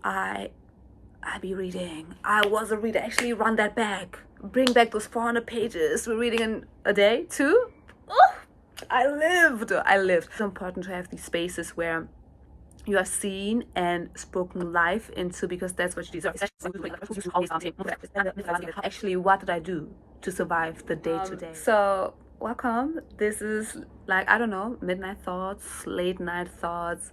I be reading. I was a reader. Actually, run that back. Bring back those 400 pages. We're reading in a day too. Oh, I lived. It's important to have these spaces where you are seen and spoken life into, because that's what you deserve. Actually, what did I do to survive the day to day? So welcome. This is like, I don't know, midnight thoughts, late night thoughts.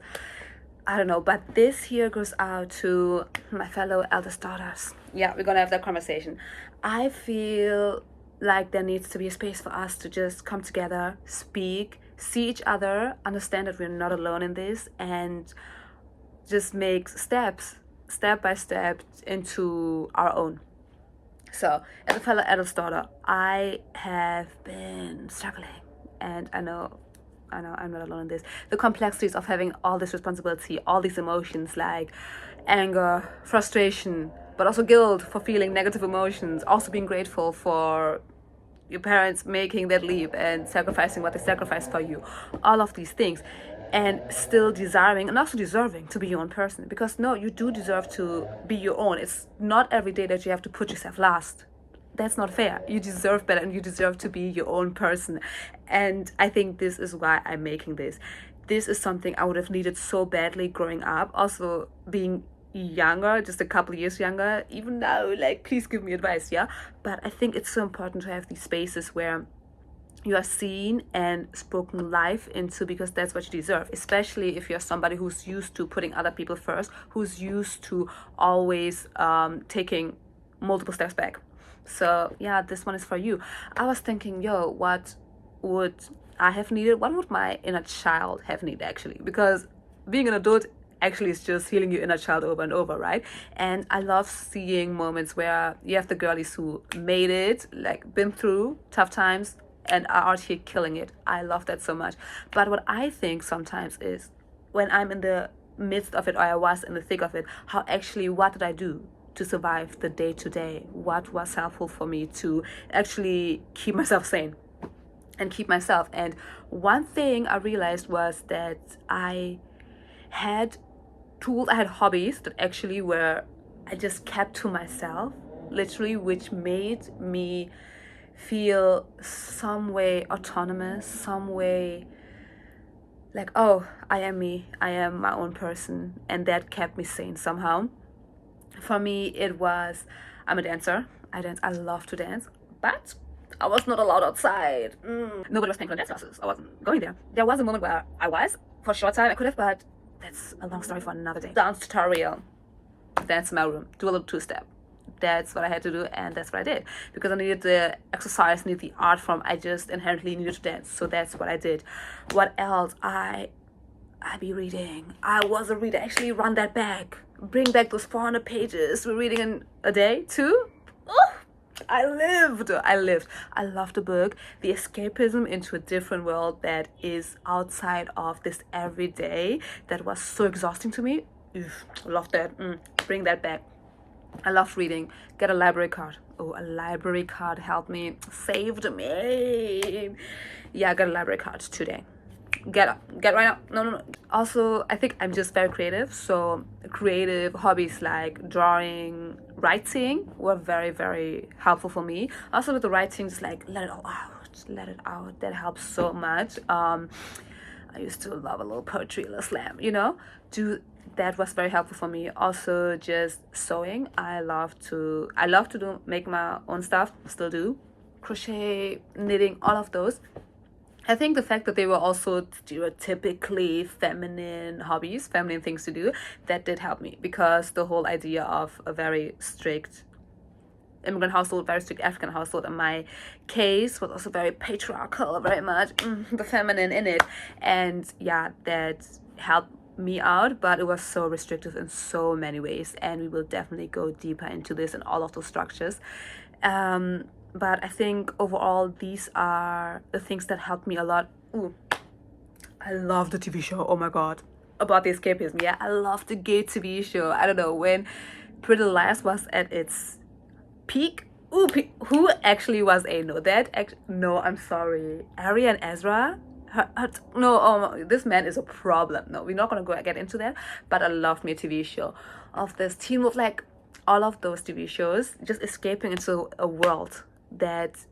I don't know, but this here goes out to my fellow eldest daughters. Yeah, we're gonna have that conversation. I feel like there needs to be a space for us to just come together, speak, see each other, understand that we're not alone in this, and just make steps, step by step, into our own. So, as a fellow eldest daughter, I have been struggling, and I know I'm not alone in this. The complexities of having all this responsibility, all these emotions like anger, frustration, but also guilt for feeling negative emotions, also being grateful for your parents making that leap and sacrificing what they sacrificed for you, all of these things, and still desiring and also deserving to be your own person. Because no, you do deserve to be your own. It's not every day that you have to put yourself last. That's not fair. You deserve better, and you deserve to be your own person. And I think this is why I'm making this. This is something I would have needed so badly growing up. Also being younger, just a couple years younger, even now, like, please give me advice, yeah? But I think it's so important to have these spaces where you are seen and spoken life into, because that's what you deserve, especially if you're somebody who's used to putting other people first, who's used to always taking multiple steps back. So yeah, this one is for you. I was thinking, yo, what would I have needed? What would my inner child have needed, actually? Because being an adult actually is just healing your inner child over and over, right? And I love seeing moments where you have the girlies who made it, like been through tough times and are out here killing it. I love that so much. But what I think sometimes is, when I'm in the midst of it, or I was in the thick of it, how actually, what did I do to survive the day to day? What was helpful for me to actually keep myself sane and keep myself? And one thing I realized was that I had tools, I had hobbies that actually were, I just kept to myself, literally, which made me feel some way autonomous, some way like, oh, I am me, I am my own person, and that kept me sane somehow. For me, it was, I'm a dancer. I dance. I love to dance, but I was not allowed outside. Nobody was paying for dance classes. I wasn't going there. There was a moment where I was, for a short time I could have, but that's a long story for another day. Dance tutorial, dance in my room, do a little two-step. That's what I had to do, and that's what I did, because I needed the exercise, needed the art form. I just inherently needed to dance, so that's what I did. What else? I be reading. I was a reader. Actually, run that back. Bring back those 400 pages. We're reading in a day too. Oh, I lived. I loved the book. The escapism into a different world that is outside of this everyday, that was so exhausting to me. Loved that. Bring that back. I loved reading. Get a library card. Oh, a library card helped me. Saved me. Yeah, I got a library card today. Get right now. No. Also, I think I'm just very creative. So creative hobbies like drawing, writing were very, very helpful for me. Also with the writing, just like let it all out. Let it out. That helps so much. I used to love a little poetry, a little slam, that was very helpful for me. Also just sewing. I love to make my own stuff, still do. Crochet, knitting, all of those. I think the fact that they were also stereotypically feminine hobbies, feminine things to do, that did help me, because the whole idea of a very strict immigrant household, very strict African household in my case, was also very patriarchal, very much the feminine in it. And yeah, that helped me out, but it was so restrictive in so many ways, and we will definitely go deeper into this and all of those structures. But I think overall, these are the things that helped me a lot. I love the TV show. Oh my god. About the escapism. Yeah, I love the gay TV show. I don't know, when Pretty Little Liars was at its peak. Who actually was a no? No, I'm sorry. Ari and Ezra. No, this man is a problem. No, we're not gonna get into that. But I loved me a TV show of this team of like all of those TV shows just escaping into a world that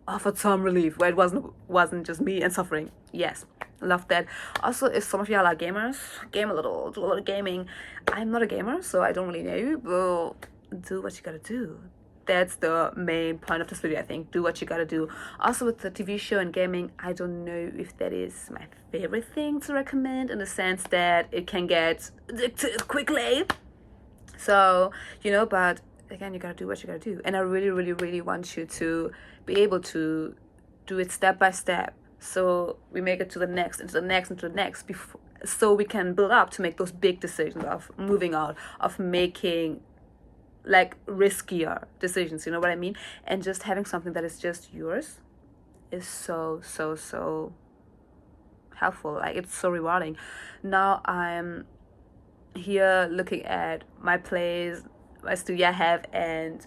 offered some relief where it wasn't just me and suffering. Yes, love that. Also, if some of y'all are gamers, game a little, do a lot of gaming. I'm not a gamer, so I don't really know you, but do what you gotta do. That's the main point of this video, I think. Do what you gotta do. Also, with the TV show and gaming, I don't know if that is my favorite thing to recommend, in the sense that it can get addicted quickly. So, but again, you gotta do what you gotta do. And I really, really, really want you to be able to do it step by step. So we make it to the next, into the next, into the next, before, so we can build up to make those big decisions of moving out, of making like riskier decisions, you know what I mean? And just having something that is just yours is so, so, so helpful. Like, it's so rewarding. Now I'm here looking at my place, my studio I have, and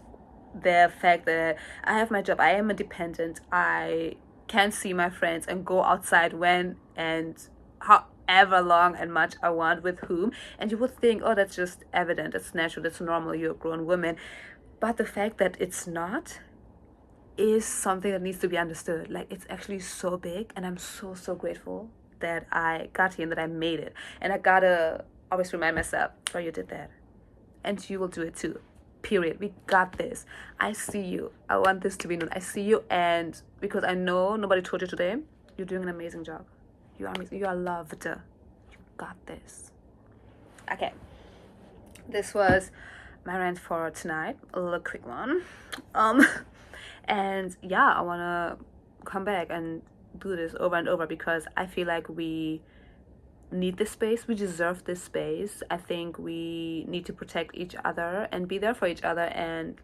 the fact that I have my job. I am independent. I can see my friends and go outside when and however long and much I want, with whom. And you would think, oh, that's just evident, it's natural, that's normal, you're a grown woman. But the fact that it's not is something that needs to be understood. Like, it's actually so big, and I'm so, so grateful that I got here and that I made it. And I gotta always remind myself, oh, you did that, and you will do it too. Period. We got this. I see you. I want this to be known. I see you, and because I know nobody told you today, you're doing an amazing job. You are amazing. You are loved. You got this. Okay. This was my rant for tonight. A little quick one. And yeah, I wanna come back and do this over and over, because I feel like we need this space. We deserve this space. I think we need to protect each other and be there for each other, and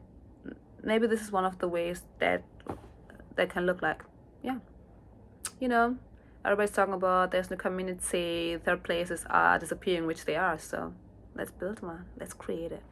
maybe this is one of the ways that can look like. Yeah, everybody's talking about there's no community, third places are disappearing, which they are. So let's build one, let's create it.